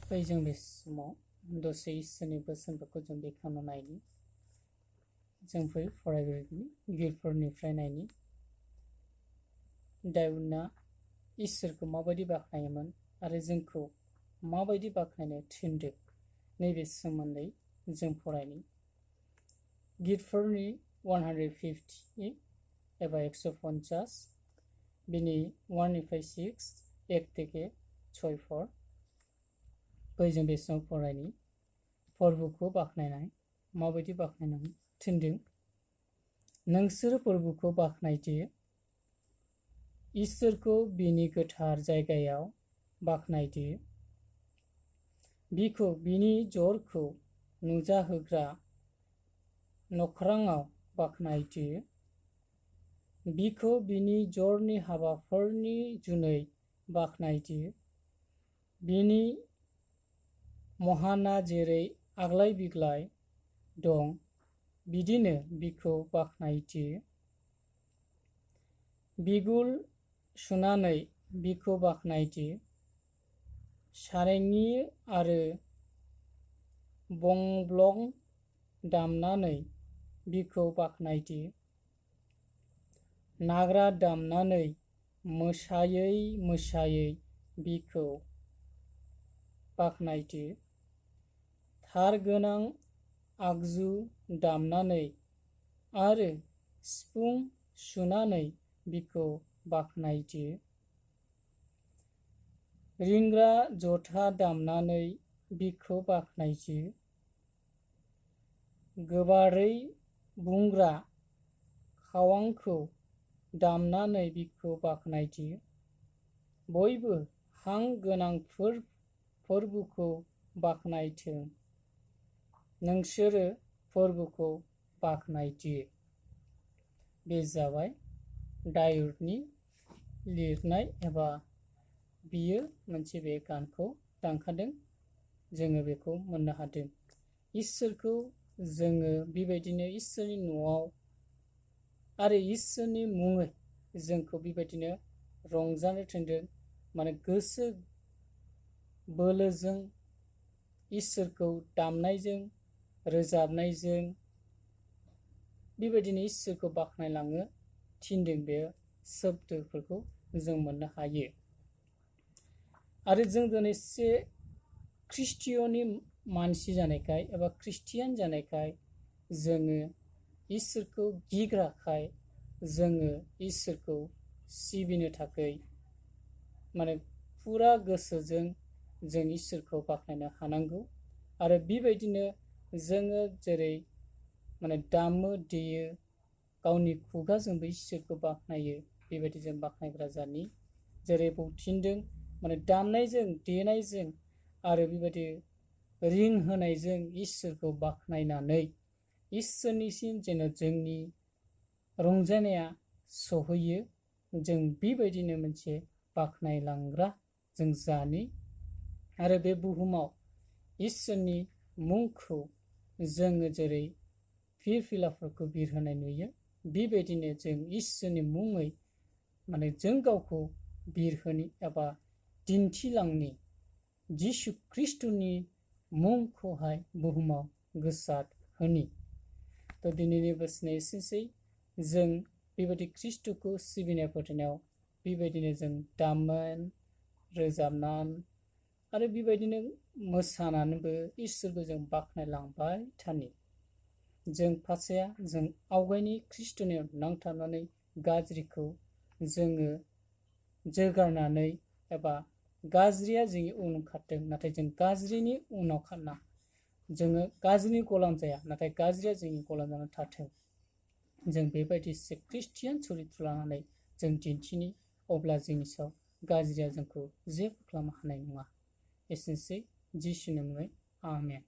फै जों बे समाव दसे इसोरनि बोसोनफोरखौ जों बेखेवना नायनि। जों फै फरायगिरिनि गिरफोरनिफ्राय नायनि। दाउदआ इसोरखौ माबायदि बाख्नायोमोन आरो जोंखौ माबायदि बाख्नायनो थिनदों नैबे सोमोन्दै जों फरायनि। गिरफोरनि 150 एबा 150 बिनि 1 निफ्राय 6 1 থেকে 6 4 फै जों बे समाव फरायनि। फोरबोखौ बाख्नायनाय माबायदि बाख्नायनो थिनदों। नोंसोर फोरबोखौ बाख्नायदो, इसोरखौ बिनि गोथार जायगायाव बाख्नायदो, बिखौ बिनि जरखौ नुजाहोग्रा नख्राङाव बाख्नायदो, बिखौ बिनि जरनि हाबाफोरनि जुनै बाख्नायदो, बिनि महाना जेरै आग्लाय बिग्लाय दं बिदिनो बिखौ बाख्नायदो, बिगुर सुनानै बिखौ बाख्नायदो, सारेंनि आरो बंब्लं दामनानै बिखौ बाख्नायदो, नाग्रा दामनानै मोसायै मोसायै बिखौ बाख्नायदो, थार गोनां आगजु दामनानै आरो सिफुं सुनानै बिखौ बाख्नायदो, रिंग्रा जथा दामनानै बिखौ बाख्नायदो, गोबारै बुंग्रा खावांखौ दामनानै बिखौ बाख्नायदो, बयबो हां गोनांफोर फोरबोखौ बाख्नायथों, नोंसोरो फोरबोखौ बाख्नायदो। बे जाबाय दाउदनि लिरनाय एबा बियो मोनसे बे गानखौ दानखादों, जोङो बेखौ मोननो हादों। इसोरखौ जोङो बेबायदिनो इसोरनि न'आव आरो इसोरनि मुङै जोंखौ बेबायदिनो रंजानो थिनदों, माने गोसो बोलोजों इसोरखौ दामनायजों रोजाबनायजों बेबायदिनो इसोरखौ बाख्नायलांनो थिनदों। बे शब्दफोरखौ जों मोननो हायो। आरो जों दिनै एसे ख्रिस्टियननि मानसि जानायखाय एबा ख्रिस्टियान जानायखाय जोङो इसोरखौ गिग्राखाय जोङो इसोरखौ सिबिनो थाखाय माने फुरा गोसोजों जों इसोरखौ बाख्नायनो हानांगौ। आरो बेबायदिनो जोङो जेरै माने दामो देयो, गावनि खुगाजोंबो इसोरखौ बाख्नायो, बेबायदि जों बाख्नायग्रा जानि। जेरै थिनदों माने दामनायजों देनायजों आरो बेबायदि रिं होनायजों इसोरखौ बाख्नायनानै इसोरनिसिम जेन जोंनि रंजानाया सहैयो, जों बेबायदिनो मोनसे बाख्नायलांग्रा जों जानि। आरो बे बुहुमाव इसोरनि मुंखौ जोङो जेरै फिरफिलाफोरखौ बिरहोनाय नुयो, बेबायदिनो जों इसोरनि मुङै माने जों गावखौ बिरहोनि एबा दिन्थिलांनि, जिसु ख्रिस्टनि मुंखौहाय बुहुमाव गोसार होनि। थ' दिनैनि बोसोना एसेनोसै। जों बेबायदि ख्रिस्टखौ सिबिनाय फोथायनायाव बेबायदिनो जों दामनान रोजाबनान आरो बेबायदिनो मोसानानैबो इसोरखौ जों बाख्नायलांबाय थानि। जों फासाया जों आवगायनि ख्रिस्टनियाव नांथाबनानै गाज्रिखौ जोङो जोगारनानै एबा गाज्रिया जोंनि उन खारदों, नाथाय जों गाज्रिनि उनाव खारना जोङो गाज्रिनि गलाम जाया, नाथाय गाज्रिया जोंनि गलाम जानानै थाथों। जों बेबायदि ख्रिस्टियान चरित्र लानानै जों दिन्थिनि, अब्ला जोंनि सायाव गाज्रिया जोंखौ जेबो खालामनो हानाय नङा। एसेनोसै, जिसुनि मुङै आमेन।